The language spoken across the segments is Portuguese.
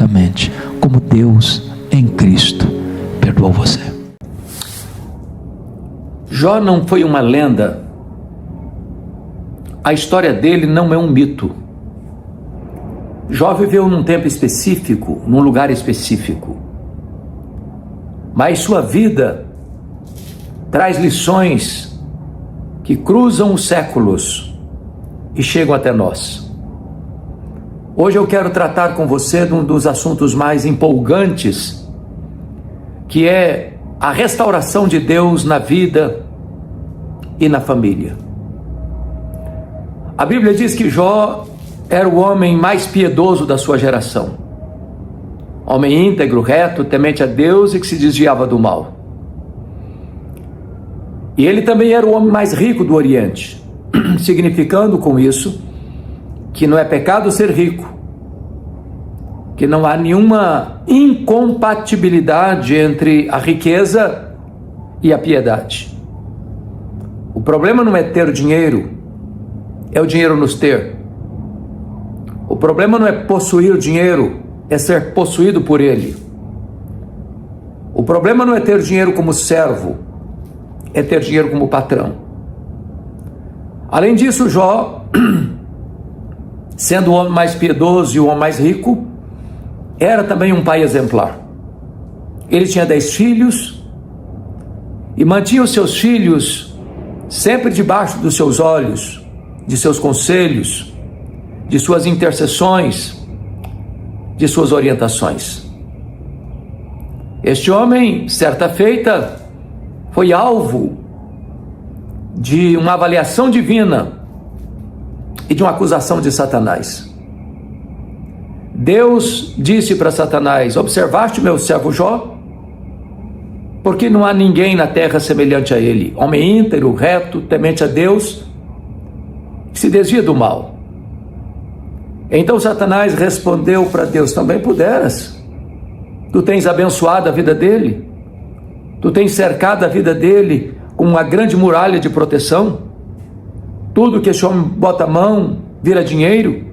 exatamente como Deus em Cristo perdoou você. Jó não foi uma lenda. A história dele não é um mito. Jó viveu num tempo específico, num lugar específico. Mas sua vida traz lições que cruzam os séculos e chegam até nós. Hoje eu quero tratar com você de um dos assuntos mais empolgantes, que é a restauração de Deus na vida e na família. A Bíblia diz que Jó era o homem mais piedoso da sua geração. Homem íntegro, reto, temente a Deus e que se desviava do mal. E ele também era o homem mais rico do Oriente, significando com isso que não é pecado ser rico, que não há nenhuma incompatibilidade entre a riqueza e a piedade. O problema não é ter dinheiro, é o dinheiro nos ter. O problema não é possuir dinheiro, é ser possuído por ele. O problema não é ter dinheiro como servo, é ter dinheiro como patrão. Além disso, Jó, sendo o homem mais piedoso e o homem mais rico, era também um pai exemplar. Ele tinha 10 filhos e mantinha os seus filhos sempre debaixo dos seus olhos, de seus conselhos, de suas intercessões, de suas orientações. Este homem, certa feita, foi alvo de uma avaliação divina e de uma acusação de Satanás. Deus disse para Satanás: observaste meu servo Jó? Porque não há ninguém na terra semelhante a ele, homem íntegro, reto, temente a Deus, que se desvia do mal. Então Satanás respondeu para Deus: também puderas. Tu tens abençoado a vida dele, tu tens cercado a vida dele com uma grande muralha de proteção. Tudo que esse homem bota a mão vira dinheiro.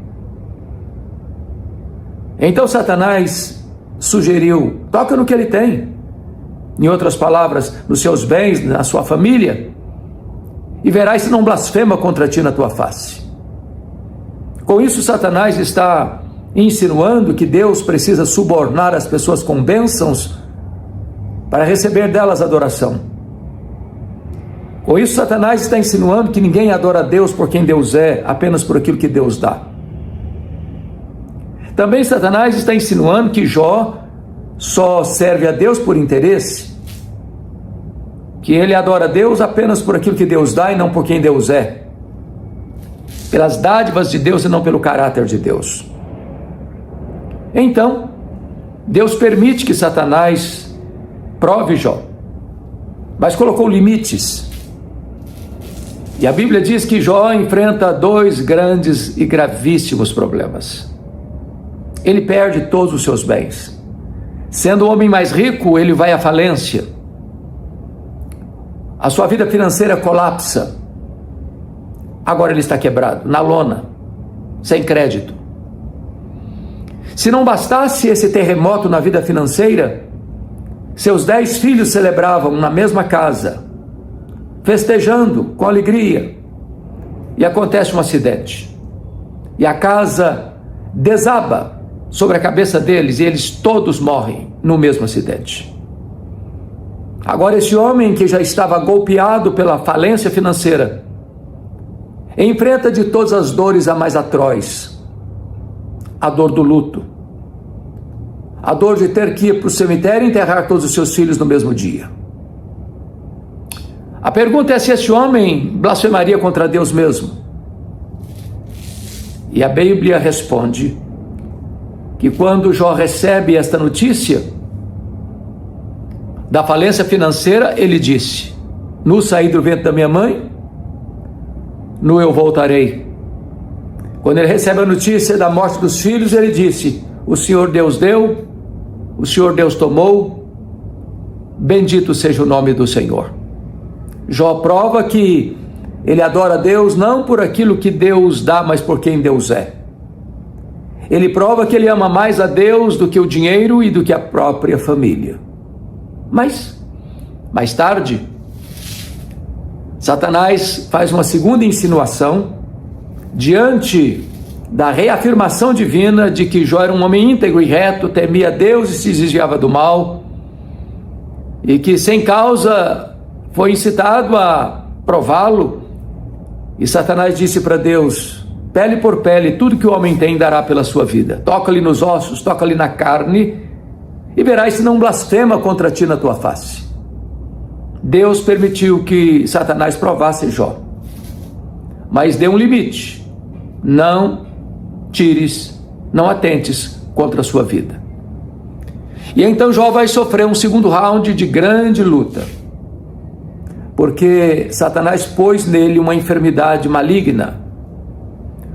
Então Satanás sugeriu: toca no que ele tem, em outras palavras, nos seus bens, na sua família, e verás se não blasfema contra ti na tua face. Com isso, Satanás está insinuando que Deus precisa subornar as pessoas com bênçãos para receber delas adoração. Com isso, Satanás está insinuando que ninguém adora a Deus por quem Deus é, apenas por aquilo que Deus dá. Também Satanás está insinuando que Jó só serve a Deus por interesse, que ele adora a Deus apenas por aquilo que Deus dá e não por quem Deus é, pelas dádivas de Deus e não pelo caráter de Deus. Então, Deus permite que Satanás prove Jó, mas colocou limites. E a Bíblia diz que Jó enfrenta 2 grandes e gravíssimos problemas. Ele perde todos os seus bens. Sendo o homem mais rico, ele vai à falência. A sua vida financeira colapsa. Agora ele está quebrado, na lona, sem crédito. Se não bastasse esse terremoto na vida financeira, seus 10 filhos celebravam na mesma casa, festejando com alegria, e acontece um acidente, e a casa desaba sobre a cabeça deles, e eles todos morrem no mesmo acidente. Agora esse homem que já estava golpeado pela falência financeira, enfrenta de todas as dores a mais atroz, a dor do luto, a dor de ter que ir para o cemitério e enterrar todos os seus filhos no mesmo dia. A pergunta é se esse homem blasfemaria contra Deus mesmo. E a Bíblia responde que quando Jó recebe esta notícia da falência financeira, ele disse: nu saí do ventre da minha mãe, nu eu voltarei. Quando ele recebe a notícia da morte dos filhos, ele disse: o Senhor Deus deu, o Senhor Deus tomou, bendito seja o nome do Senhor. Jó prova que ele adora a Deus não por aquilo que Deus dá, mas por quem Deus é. Ele prova que ele ama mais a Deus do que o dinheiro e do que a própria família. Mas, mais tarde, Satanás faz uma segunda insinuação diante da reafirmação divina de que Jó era um homem íntegro e reto, temia Deus e se desviava do mal, e que sem causa foi incitado a prová-lo. E Satanás disse para Deus: pele por pele, tudo que o homem tem dará pela sua vida. Toca-lhe nos ossos, toca-lhe na carne, e verás se não blasfema contra ti na tua face. Deus permitiu que Satanás provasse Jó, mas deu um limite: não tires, não atentes contra a sua vida. E então Jó vai sofrer um segundo round de grande luta, porque Satanás pôs nele uma enfermidade maligna,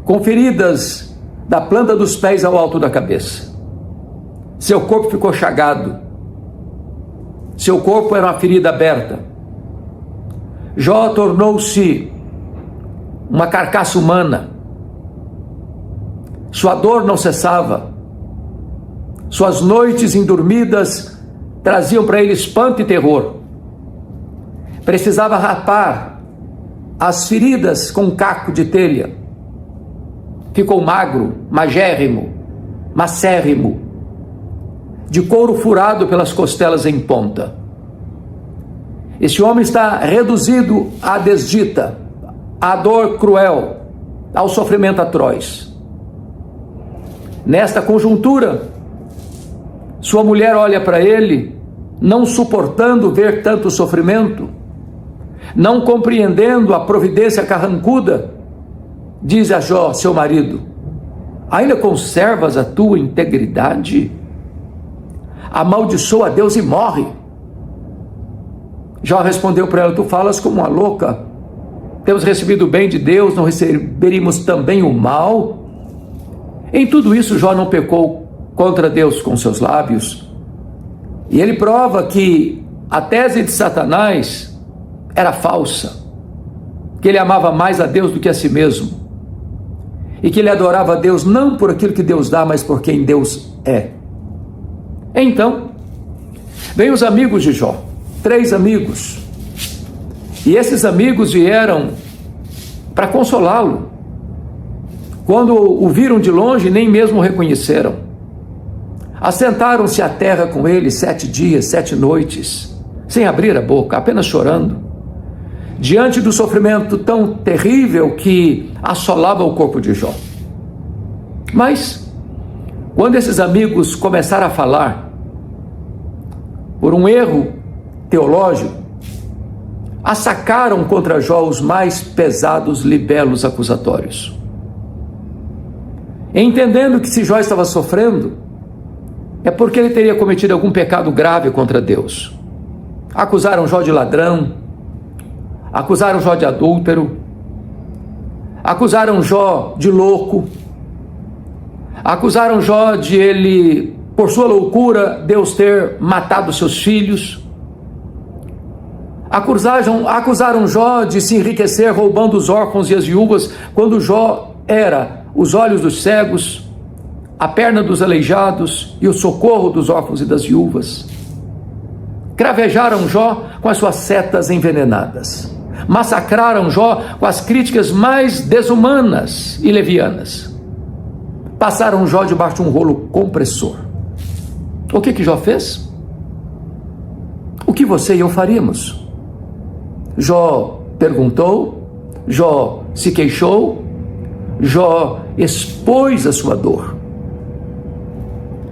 com feridas da planta dos pés ao alto da cabeça. Seu corpo ficou chagado, seu corpo era uma ferida aberta. Jó tornou-se uma carcaça humana. Sua dor não cessava. Suas noites indormidas traziam para ele espanto e terror. Precisava rapar as feridas com um caco de telha. Ficou magro, magérrimo, macérrimo, de couro furado pelas costelas em ponta. Esse homem está reduzido à desdita, à dor cruel, ao sofrimento atroz. Nesta conjuntura, sua mulher olha para ele, não suportando ver tanto sofrimento, não compreendendo a providência carrancuda, diz a Jó, seu marido: ainda conservas a tua integridade? Amaldiçoa a Deus e morre. Jó respondeu para ela: tu falas como uma louca. Temos recebido o bem de Deus, não receberíamos também o mal? Em tudo isso, Jó não pecou contra Deus com seus lábios. E ele prova que a tese de Satanás era falsa, que ele amava mais a Deus do que a si mesmo, e que ele adorava a Deus não por aquilo que Deus dá, mas por quem Deus é. Então, vem os amigos de Jó, 3 amigos, e esses amigos vieram para consolá-lo. Quando o viram de longe, nem mesmo o reconheceram. Assentaram-se à terra com ele 7 dias, 7 noites, sem abrir a boca, apenas chorando, diante do sofrimento tão terrível que assolava o corpo de Jó. Mas, quando esses amigos começaram a falar, por um erro teológico, assacaram contra Jó os mais pesados libelos acusatórios. Entendendo que se Jó estava sofrendo, é porque ele teria cometido algum pecado grave contra Deus. Acusaram Jó de ladrão, acusaram Jó de adúltero, acusaram Jó de louco, acusaram Jó de ele, por sua loucura, Deus ter matado seus filhos. Acusaram Jó de se enriquecer roubando os órfãos e as viúvas, quando Jó era os olhos dos cegos, a perna dos aleijados e o socorro dos órfãos e das viúvas. Cravejaram Jó com as suas setas envenenadas. Massacraram Jó com as críticas mais desumanas e levianas. Passaram Jó debaixo de um rolo compressor. O que Jó fez? O que você e eu faríamos? Jó perguntou, Jó se queixou, Jó expôs a sua dor.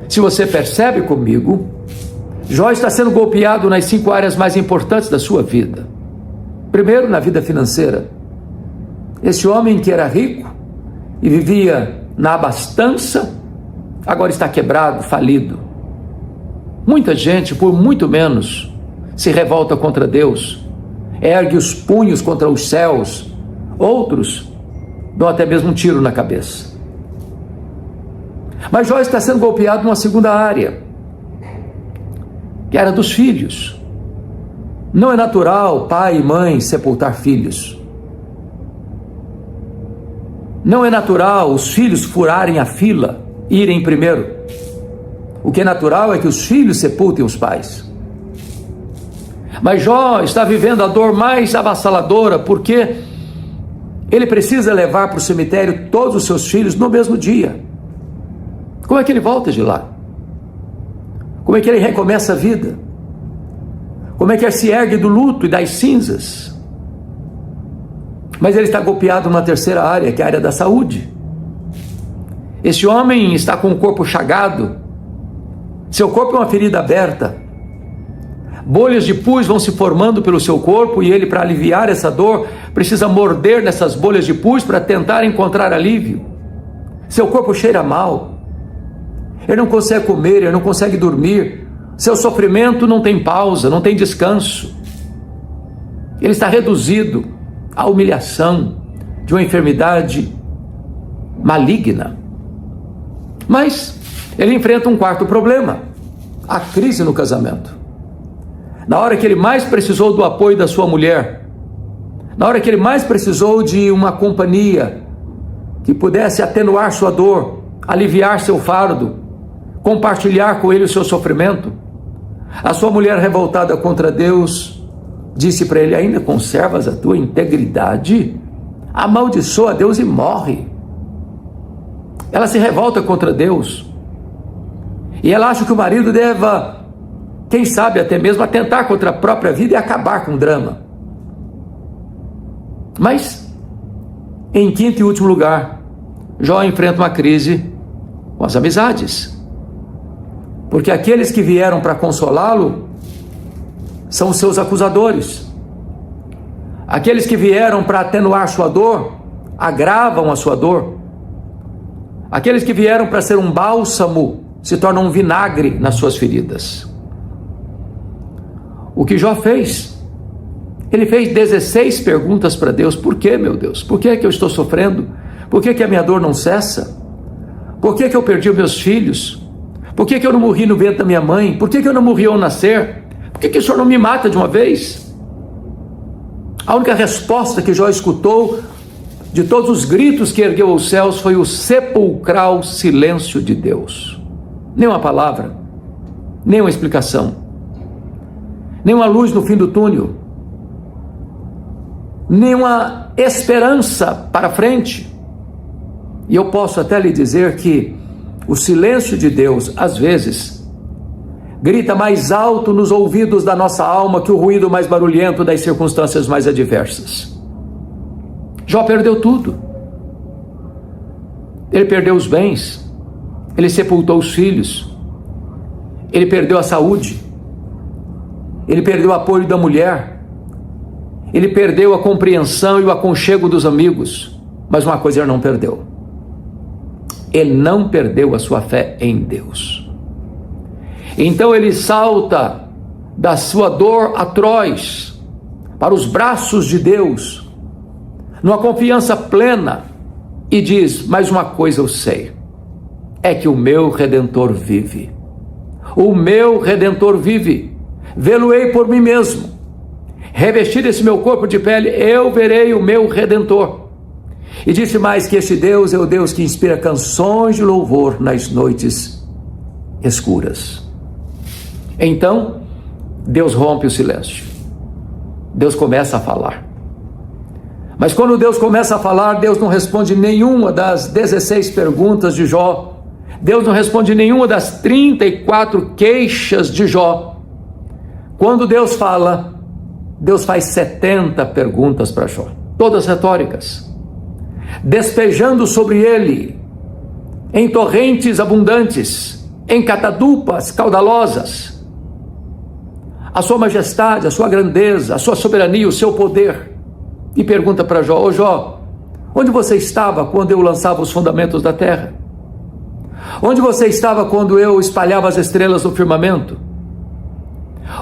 Se você percebe comigo, Jó está sendo golpeado nas 5 áreas mais importantes da sua vida. Primeiro, na vida financeira. Esse homem que era rico e vivia na abastança, agora está quebrado, falido. Muita gente, por muito menos, se revolta contra Deus, ergue os punhos contra os céus. Outros dão até mesmo um tiro na cabeça. Mas Jó está sendo golpeado numa segunda área, que era dos filhos. Não é natural pai e mãe sepultar filhos. Não é natural os filhos furarem a fila irem primeiro. O que é natural é que os filhos sepultem os pais. Mas Jó está vivendo a dor mais avassaladora, porque ele precisa levar para o cemitério todos os seus filhos no mesmo dia. Como é que ele volta de lá? Como é que ele recomeça a vida? Como é que ele se ergue do luto e das cinzas? Mas ele está golpeado numa terceira área, que é a área da saúde. Esse homem está com o corpo chagado, seu corpo é uma ferida aberta, bolhas de pus vão se formando pelo seu corpo, e ele, para aliviar essa dor, precisa morder nessas bolhas de pus para tentar encontrar alívio. Seu corpo cheira mal, ele não consegue comer, ele não consegue dormir, seu sofrimento não tem pausa, não tem descanso. Ele está reduzido à humilhação de uma enfermidade maligna. Mas ele enfrenta um quarto problema: a crise no casamento. Na hora que ele mais precisou do apoio da sua mulher, na hora que ele mais precisou de uma companhia que pudesse atenuar sua dor, aliviar seu fardo, compartilhar com ele o seu sofrimento, a sua mulher, revoltada contra Deus, disse para ele: ainda conservas a tua integridade? Amaldiçoa a Deus e morre. Ela se revolta contra Deus, e ela acha que o marido deva, quem sabe até mesmo, atentar contra a própria vida e acabar com o drama. Mas, em quinto e último lugar, Jó enfrenta uma crise com as amizades, porque aqueles que vieram para consolá-lo são os seus acusadores. Aqueles que vieram para atenuar sua dor agravam a sua dor. Aqueles que vieram para ser um bálsamo se tornam um vinagre nas suas feridas. O que Jó fez? Ele fez 16 perguntas para Deus. Por que, meu Deus? Por que eu estou sofrendo? Por que a minha dor não cessa? Por que eu perdi os meus filhos? Por que eu não morri no ventre da minha mãe? Por que eu não morri ao nascer? Por que o Senhor não me mata de uma vez? A única resposta que Jó escutou de todos os gritos que ergueu aos céus foi o sepulcral silêncio de Deus. Nenhuma palavra, nenhuma explicação, nenhuma luz no fim do túnel, nenhuma esperança para frente. E eu posso até lhe dizer que o silêncio de Deus, às vezes, grita mais alto nos ouvidos da nossa alma que o ruído mais barulhento das circunstâncias mais adversas. Jó perdeu tudo. Ele perdeu os bens, ele sepultou os filhos, ele perdeu a saúde, ele perdeu o apoio da mulher, ele perdeu a compreensão e o aconchego dos amigos. Mas uma coisa ele não perdeu: ele não perdeu a sua fé em Deus. Então ele salta da sua dor atroz para os braços de Deus, numa confiança plena, e diz: mas uma coisa eu sei, é que o meu Redentor vive. O meu Redentor vive. Vê-lo-ei por mim mesmo. Revestir esse meu corpo de pele, eu verei o meu Redentor. E disse mais que este Deus é o Deus que inspira canções de louvor nas noites escuras. Então, Deus rompe o silêncio. Deus começa a falar. Mas quando Deus começa a falar, Deus não responde nenhuma das 16 perguntas de Jó. Deus não responde nenhuma das 34 queixas de Jó. Quando Deus fala, Deus faz 70 perguntas para Jó, todas retóricas, despejando sobre ele, em torrentes abundantes, em catadupas caudalosas, a sua majestade, a sua grandeza, a sua soberania, o seu poder. E pergunta para Jó: ô Jó, onde você estava quando eu lançava os fundamentos da terra? Onde você estava quando eu espalhava as estrelas no firmamento?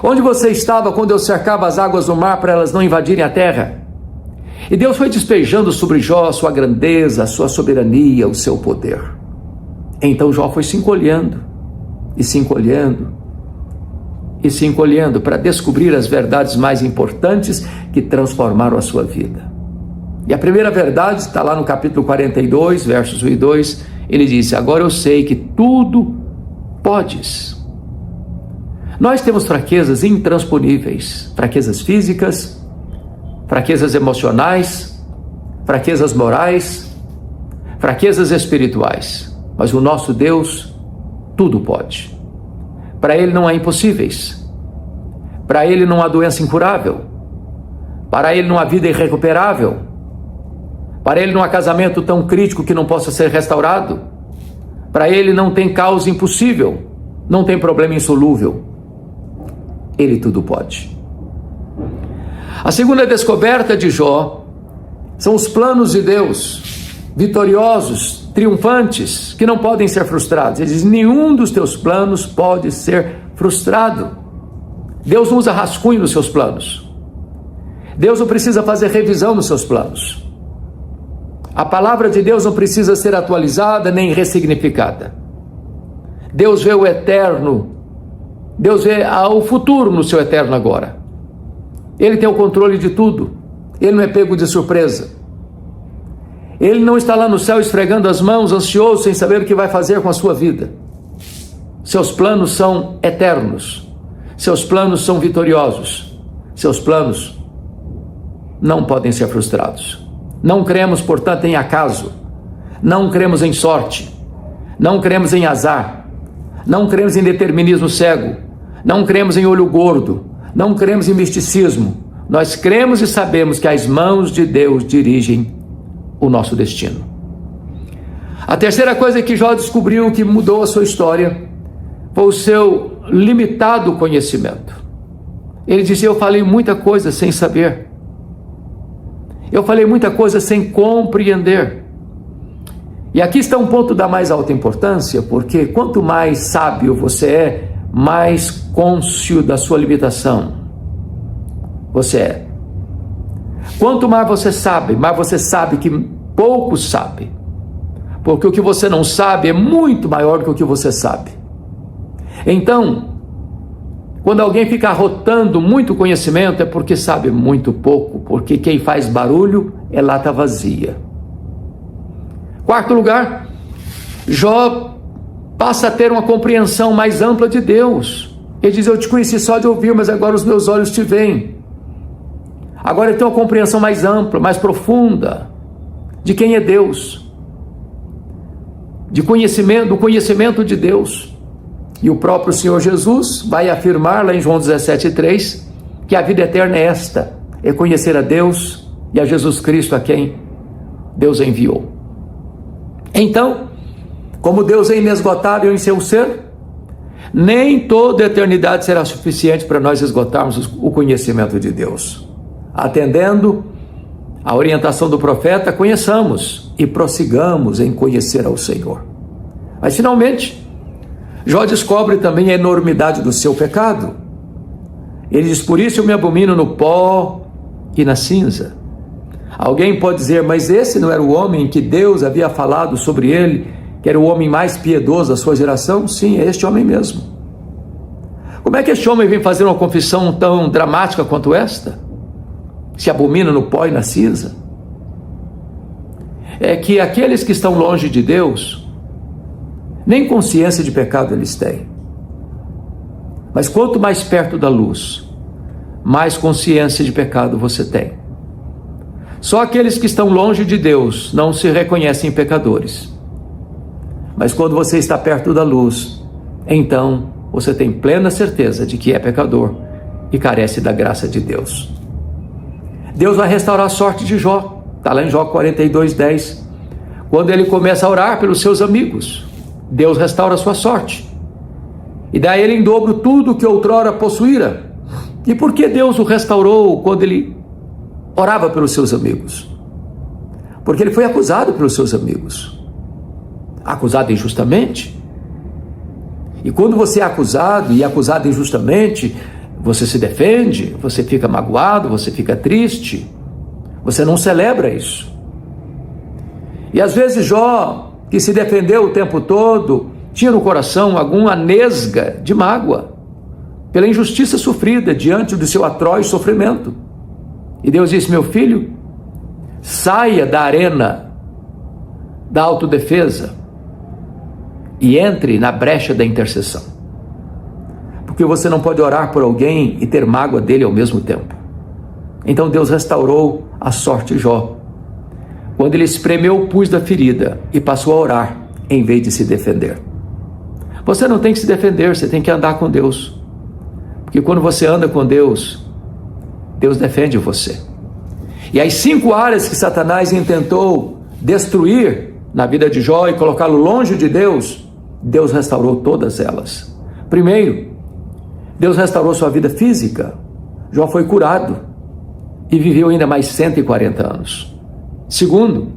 Onde você estava quando eu cercava as águas do mar para elas não invadirem a terra? E Deus foi despejando sobre Jó a sua grandeza, a sua soberania, o seu poder. Então Jó foi se encolhendo, e se encolhendo, e se encolhendo, para descobrir as verdades mais importantes que transformaram a sua vida. E a primeira verdade está lá no capítulo 42, versos 1 e 2, ele disse: agora eu sei que tudo podes. Nós temos fraquezas intransponíveis, fraquezas físicas, fraquezas emocionais, fraquezas morais, fraquezas espirituais, mas o nosso Deus tudo pode. Para Ele não há impossíveis, para Ele não há doença incurável, para Ele não há vida irrecuperável, para Ele não há casamento tão crítico que não possa ser restaurado, para Ele não tem causa impossível, não tem problema insolúvel. Ele tudo pode. A segunda descoberta de Jó são os planos de Deus, vitoriosos, triunfantes, que não podem ser frustrados. Ele diz: nenhum dos teus planos pode ser frustrado. Deus não usa rascunho nos seus planos. Deus não precisa fazer revisão nos seus planos. A palavra de Deus não precisa ser atualizada nem ressignificada. Deus vê o eterno, Deus vê o futuro no seu eterno agora. Ele tem o controle de tudo. Ele não é pego de surpresa. Ele não está lá no céu esfregando as mãos, ansioso, sem saber o que vai fazer com a sua vida. Seus planos são eternos. Seus planos são vitoriosos. Seus planos não podem ser frustrados. Não cremos, portanto, em acaso. Não cremos em sorte. Não cremos em azar. Não cremos em determinismo cego. Não cremos em olho gordo. Não cremos em misticismo. Nós cremos e sabemos que as mãos de Deus dirigem o nosso destino. A terceira coisa que Jó descobriu que mudou a sua história foi o seu limitado conhecimento. Ele disse: eu falei muita coisa sem saber. Eu falei muita coisa sem compreender. E aqui está um ponto da mais alta importância, porque quanto mais sábio você é, mais cônscio da sua limitação você é. Quanto mais você sabe que pouco sabe, porque o que você não sabe é muito maior do que o que você sabe. Então, quando alguém fica arrotando muito conhecimento, é porque sabe muito pouco, porque quem faz barulho é lata vazia. Quarto lugar, Jó passa a ter uma compreensão mais ampla de Deus. Ele diz: eu te conheci só de ouvir, mas agora os meus olhos te veem. Agora ele tem uma compreensão mais ampla, mais profunda de quem é Deus, do conhecimento de Deus. E o próprio Senhor Jesus vai afirmar lá em João 17,3 que a vida eterna é esta: é conhecer a Deus e a Jesus Cristo, a quem Deus enviou. Então, como Deus é inesgotável em seu ser, nem toda a eternidade será suficiente para nós esgotarmos o conhecimento de Deus. Atendendo à orientação do profeta, conheçamos e prossigamos em conhecer ao Senhor. Mas finalmente, Jó descobre também a enormidade do seu pecado. Ele diz: por isso eu me abomino no pó e na cinza. Alguém pode dizer: mas esse não era o homem que Deus havia falado sobre ele, que era o homem mais piedoso da sua geração? Sim, é este homem mesmo. Como é que este homem vem fazer uma confissão tão dramática quanto esta? Se abomina no pó e na cinza? É que aqueles que estão longe de Deus, nem consciência de pecado eles têm. Mas quanto mais perto da luz, mais consciência de pecado você tem. Só aqueles que estão longe de Deus não se reconhecem pecadores. Mas quando você está perto da luz, então você tem plena certeza de que é pecador e carece da graça de Deus. Deus vai restaurar a sorte de Jó. Está lá em Jó 42:10. Quando ele começa a orar pelos seus amigos, Deus restaura a sua sorte e dá a ele em dobro tudo que outrora possuíra. E por que Deus o restaurou quando ele orava pelos seus amigos? Porque ele foi acusado pelos seus amigos, acusado injustamente. E quando você é acusado e acusado injustamente, você se defende, você fica magoado, você fica triste, você não celebra isso. E às vezes Jó, que se defendeu o tempo todo, tinha no coração alguma nesga de mágoa pela injustiça sofrida diante do seu atroz sofrimento. E Deus disse: meu filho, saia da arena da autodefesa, e entre na brecha da intercessão. Porque você não pode orar por alguém e ter mágoa dele ao mesmo tempo. Então Deus restaurou a sorte de Jó, quando ele espremeu o pus da ferida e passou a orar em vez de se defender. Você não tem que se defender, você tem que andar com Deus. Porque quando você anda com Deus, Deus defende você. E as 5 áreas que Satanás intentou destruir na vida de Jó e colocá-lo longe de Deus, Deus restaurou todas elas. Primeiro, Deus restaurou sua vida física. Jó foi curado e viveu ainda mais 140 anos. Segundo,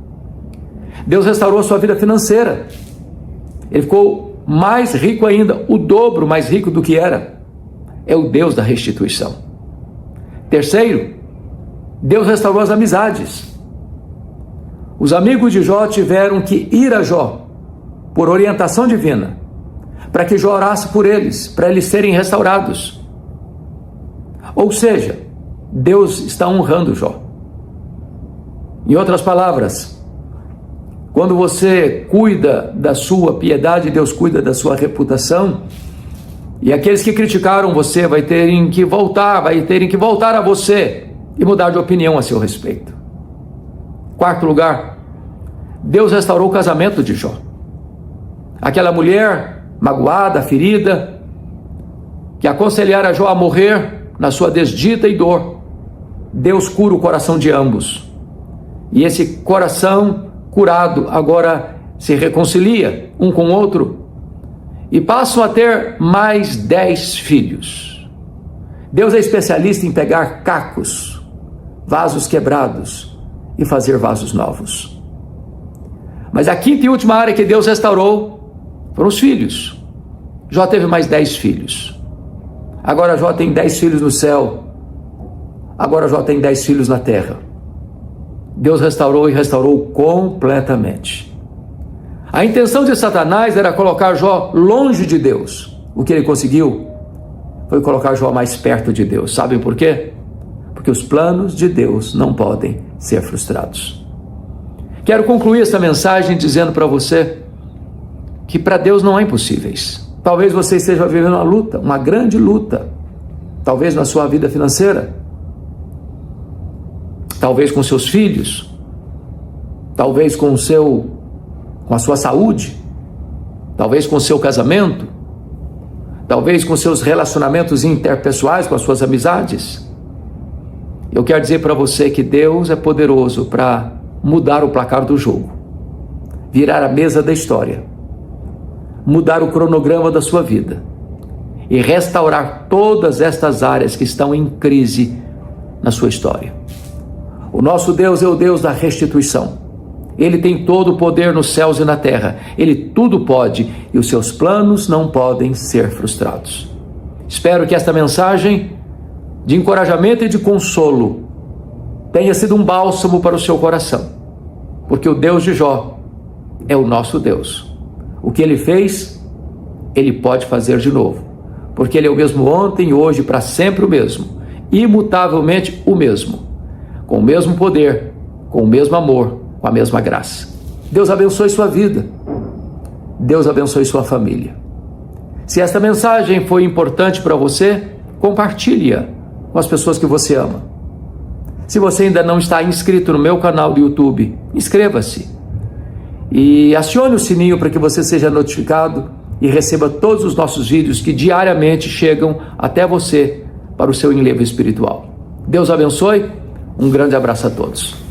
Deus restaurou sua vida financeira. Ele ficou mais rico ainda, o dobro mais rico do que era. É o Deus da restituição. Terceiro, Deus restaurou as amizades. Os amigos de Jó tiveram que ir a Jó, por orientação divina, para que Jó orasse por eles, para eles serem restaurados. Ou seja, Deus está honrando Jó. Em outras palavras, quando você cuida da sua piedade, Deus cuida da sua reputação, e aqueles que criticaram você vai terem que voltar a você e mudar de opinião a seu respeito. Quarto lugar, Deus restaurou o casamento de Jó. Aquela mulher magoada, ferida, que aconselhara Jó a morrer na sua desdita e dor, Deus cura o coração de ambos. E esse coração curado agora se reconcilia um com o outro e passam a ter mais 10 filhos. Deus é especialista em pegar cacos, vasos quebrados e fazer vasos novos. Mas a quinta e última área que Deus restaurou foram os filhos. Jó teve mais 10 filhos. Agora Jó tem 10 filhos no céu. Agora Jó tem 10 filhos na terra. Deus restaurou e restaurou completamente. A intenção de Satanás era colocar Jó longe de Deus. O que ele conseguiu foi colocar Jó mais perto de Deus. Sabem por quê? Porque os planos de Deus não podem ser frustrados. Quero concluir essa mensagem dizendo para você que para Deus não há impossíveis. Talvez você esteja vivendo uma luta, uma grande luta, talvez na sua vida financeira, talvez com seus filhos, talvez com a sua saúde, talvez com o seu casamento, talvez com seus relacionamentos interpessoais, com as suas amizades. Eu quero dizer para você que Deus é poderoso para mudar o placar do jogo, virar a mesa da história, mudar o cronograma da sua vida e restaurar todas estas áreas que estão em crise na sua história. O nosso Deus é o Deus da restituição. Ele tem todo o poder nos céus e na terra. Ele tudo pode e os seus planos não podem ser frustrados. Espero que esta mensagem de encorajamento e de consolo tenha sido um bálsamo para o seu coração, porque o Deus de Jó é o nosso Deus. O que ele fez, ele pode fazer de novo, porque ele é o mesmo ontem, hoje, para sempre o mesmo, imutavelmente o mesmo, com o mesmo poder, com o mesmo amor, com a mesma graça. Deus abençoe sua vida. Deus abençoe sua família. Se esta mensagem foi importante para você, compartilhe-a com as pessoas que você ama. Se você ainda não está inscrito no meu canal do YouTube, inscreva-se e acione o sininho para que você seja notificado e receba todos os nossos vídeos que diariamente chegam até você para o seu enlevo espiritual. Deus abençoe. Um grande abraço a todos.